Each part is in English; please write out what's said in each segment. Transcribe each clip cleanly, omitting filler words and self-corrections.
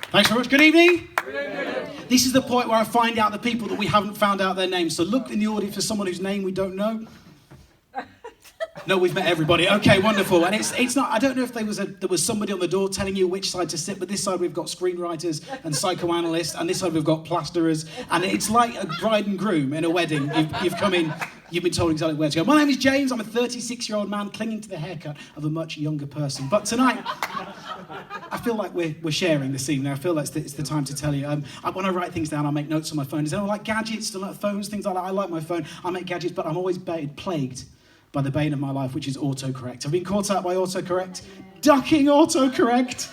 Thanks very much. Good evening. This is the point where I find out the people that we haven't found out their names. So look in the audience for someone whose name we don't know. No, we've met everybody. Okay, wonderful. And it's not. I don't know if there was somebody on the door telling you which side to sit. But this side we've got screenwriters and psychoanalysts, and this side we've got plasterers. And it's like a bride and groom in a wedding. You've come in. You've been told exactly where to go. My name is James. I'm a 36-year-old man clinging to the haircut of a much younger person. But tonight, I feel like we're sharing this evening. I feel like it's the time to tell you. When I write things down, I make notes on my phone. Does anyone like gadgets? Do you like phones? Things like that. I like my phone. I make gadgets, but I'm always plagued by the bane of my life, which is autocorrect. I've been caught out by autocorrect. Ducking autocorrect.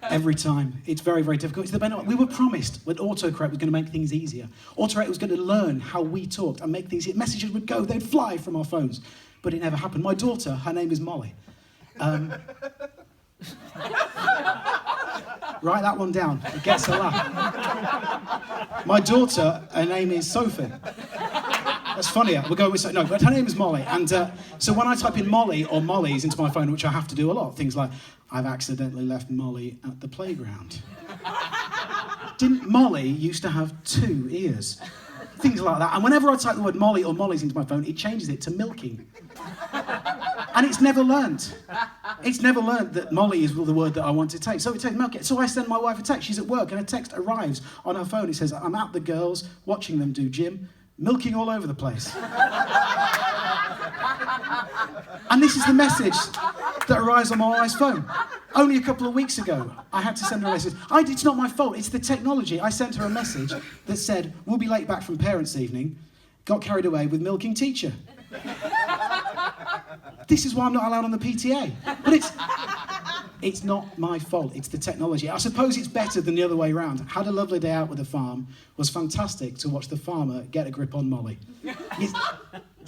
Every time. It's very, very difficult. It's the bane. We were promised that autocorrect was going to make things easier. Autocorrect was going to learn how we talked and make things easier. Messages would go, they'd fly from our phones. But it never happened. My daughter, her name is Molly. Write that one down. It gets a laugh. My daughter, her name is Sophie. That's funnier. We'll go with no, but her name is Molly. And so when I type in Molly or Molly's into my phone, which I have to do a lot, things like, I've accidentally left Molly at the playground. Didn't Molly used to have 2 ears? Things like that. And whenever I type the word Molly or Molly's into my phone, it changes it to milking. And it's never learnt. It's never learnt that Molly is the word that I want to take. So it takes milk. So I send my wife a text. She's at work, and a text arrives on her phone. It says, I'm at the girls, watching them do gym, milking all over the place. And this is the message that arrives on my wife's phone. Only a couple of weeks ago, I had to send her a message. It's not my fault, it's the technology. I sent her a message that said, we'll be late back from parents' evening, got carried away with milking teacher. This is why I'm not allowed on the PTA. But it's not my fault, it's the technology. I suppose it's better than the other way around. Had a lovely day out with the farm. Was fantastic to watch the farmer get a grip on Molly. Do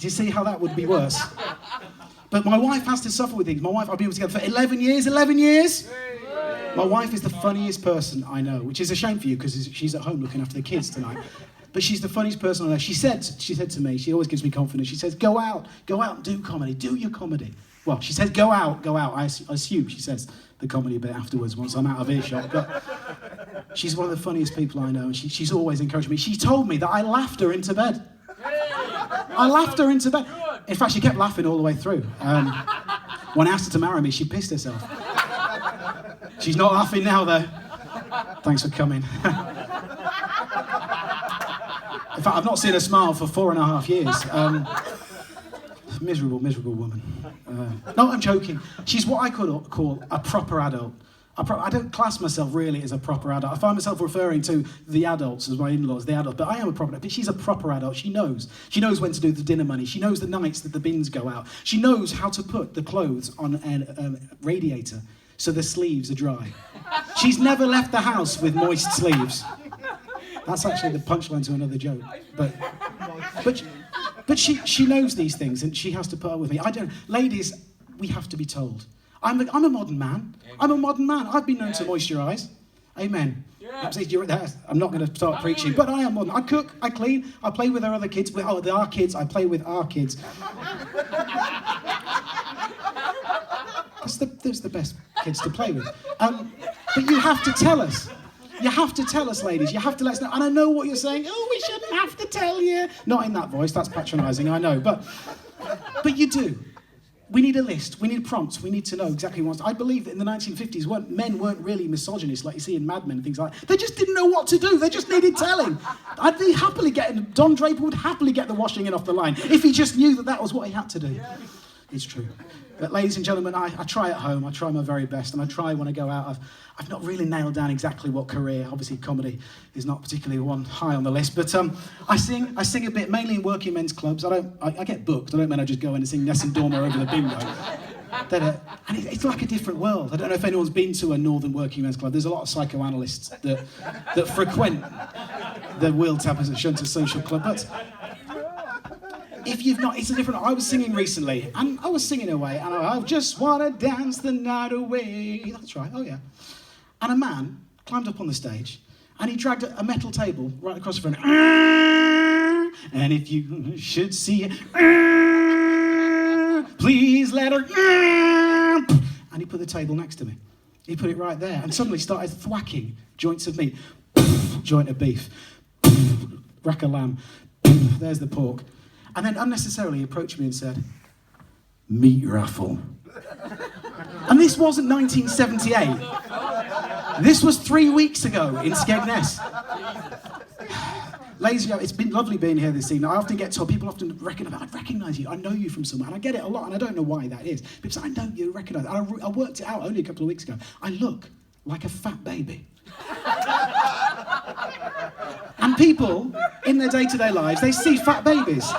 you see how that would be worse? But my wife has to suffer with things. My wife, I've been together for 11 years. 11 years? My wife is the funniest person I know, which is a shame for you because she's at home looking after the kids tonight. But she's the funniest person I know. She said to me, she always gives me confidence. She says, go out and do comedy, do your comedy. Well, she says, go out. I assume she says the comedy bit afterwards once I'm out of earshot. But she's one of the funniest people I know, and she's always encouraged me. She told me that I laughed her into bed. I laughed her into bed. In fact, she kept laughing all the way through. When I asked her to marry me, she pissed herself. She's not laughing now, though. Thanks for coming. In fact, I've not seen her smile for 4.5 years. Miserable woman. No, I'm joking. She's what I could call a proper adult. I don't class myself really as a proper adult. I find myself referring to the adults as my in-laws, the adults. But I am a proper adult. But she's a proper adult. She knows. She knows when to do the dinner money. She knows the nights that the bins go out. She knows how to put the clothes on a radiator so the sleeves are dry. She's never left the house with moist sleeves. That's actually the punchline to another joke. But she knows these things, and she has to put up with me. Ladies, we have to be told. I'm a modern man. I'm a modern man. I've been known to moisturise. Amen. Yeah. I'm not going to start preaching, but I am modern. I cook, I clean, I play with our kids. Our kids, I play with our kids. That's the best kids to play with. But you have to tell us. You have to tell us, ladies. You have to let us know. And I know what you're saying. Oh, we shouldn't have to tell you. Not in that voice. That's patronising, I know. But you do. We need a list. We need prompts. We need to know exactly what. I believe that in the 1950s, men weren't really misogynists like you see in Mad Men and things like that. They just didn't know what to do. They just needed telling. Don Draper would happily get the washing in off the line if he just knew that was what he had to do. It's true. But ladies and gentlemen, I try at home. I try my very best, and I try when I go out. I've not really nailed down exactly what career. Obviously, comedy is not particularly one high on the list. But I sing a bit, mainly in working men's clubs. I get booked. I don't mean I just go in and sing Nessun Dorma over the bingo. And it's like a different world. I don't know if anyone's been to a northern working men's club. There's a lot of psychoanalysts that frequent the Will Tappers at Shunter Social Club. But if you've not, it's a different. I was singing recently, and I was singing away, and I just want to dance the night away. That's right, oh yeah. And a man climbed up on the stage, and he dragged a metal table right across the front. And if you should see it, please let her. And he put the table next to me. He put it right there and suddenly started thwacking joints of meat. Joint of beef. Rack of lamb. There's the pork. And then unnecessarily approached me and said, meat raffle. And this wasn't 1978. This was 3 weeks ago in Skegness. Ladies and gentlemen, it's been lovely being here this evening. I often get told, people often recognise you. I know you from somewhere. And I get it a lot, and I don't know why that is. People say, I know you, recognise. I worked it out only a couple of weeks ago. I look like a fat baby. And people, in their day-to-day lives, they see fat babies.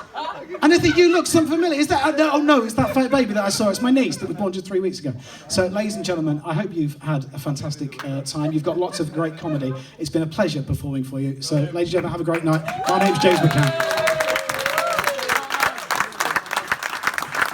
And they think, you look something familiar. Is that, oh no, it's that fat baby that I saw. It's my niece that was born just 3 weeks ago. So, ladies and gentlemen, I hope you've had a fantastic time. You've got lots of great comedy. It's been a pleasure performing for you. So, ladies and gentlemen, have a great night. My name's James McCann.